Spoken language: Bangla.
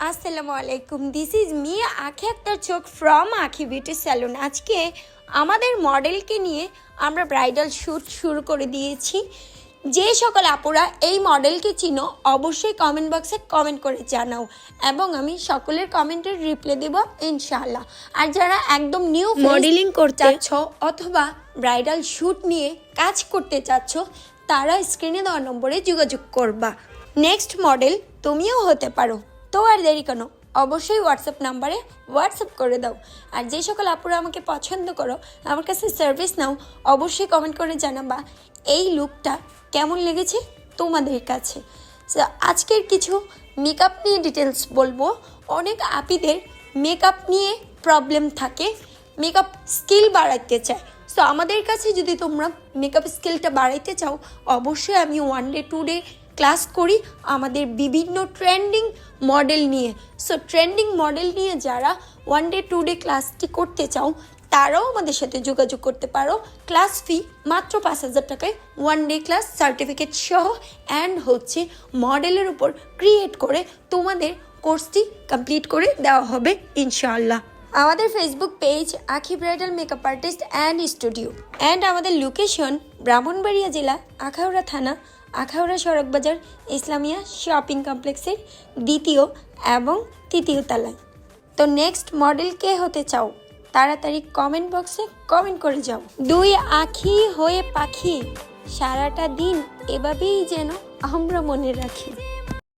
আসসালামু আলাইকুম, দিস ইজ মি আখি আক্তার চোখ ফ্রম আখি বিউটি স্যালুন। আজকে আমাদের মডেলকে নিয়ে আমরা ব্রাইডাল শ্যুট শুরু করে দিয়েছি। যে সকল আপুরা এই মডেলকে চিনো অবশ্যই কমেন্ট বক্সে কমেন্ট করে জানাও এবং আমি সকলের কমেন্টের রিপ্লাই দেব ইনশাআল্লাহ। আর যারা একদম নিউ মডেলিং করতে চাচ্ছ অথবা ব্রাইডাল শ্যুট নিয়ে কাজ করতে চাচ্ছ তারা স্ক্রিনে দেওয়া নম্বরে যোগাযোগ করবা। নেক্সট মডেল তুমিও হতে পারো, তো আর দেরি কেন, অবশ্যই হোয়াটসঅ্যাপ নাম্বারে হোয়াটসঅ্যাপ করে দাও। আর যে সকল আপুরা আমাকে পছন্দ করো, আমার কাছে সার্ভিস নাও, অবশ্যই কমেন্ট করে জানাবা এই লুকটা কেমন লেগেছে তোমাদের কাছে। আজকের কিছু মেকআপ নিয়ে ডিটেলস বলবো। অনেক আপিদের মেকআপ নিয়ে প্রবলেম থাকে, মেকআপ স্কিল বাড়াতে চায়। সো আমাদের কাছে যদি তোমরা মেকআপ স্কিলটা বাড়াইতে চাও, অবশ্যই আমি 1 ডে 2 ডে ক্লাস করি আমাদের বিভিন্ন ট্রেন্ডিং মডেল নিয়ে। সো ট্রেন্ডিং মডেল নিয়ে যারা 1 ডে 2 ডে ক্লাসটি করতে চাও তারাও আমাদের সাথে যোগাযোগ করতে পারো। ক্লাস ফি মাত্র 5,000 টাকায় 1 ডে ক্লাস সার্টিফিকেট সহ অ্যান্ড মডেলের উপর ক্রিয়েট করে তোমাদের কোর্সটি কমপ্লিট করে দেওয়া হবে ইনশাআল্লাহ। আমাদের ফেসবুক পেজ আখি bridal makeup artist and studio and আমাদের লোকেশন ব্রাহ্মণবাড়িয়া জেলা আখাউড়া থানা, আখাউড়া সড়ক বাজার, ইসলামিয়া শপিং কমপ্লেক্সের 2য় এবং 3য় তলায়। তো নেক্সট মডেল কে হতে চাও তাড়াতাড়ি কমেন্ট বক্সে কমেন্ট করে যাও। 2 আখি হয়ে পাখি, সারাটা দিন এভাবেই যেন আমরা মনে রাখি।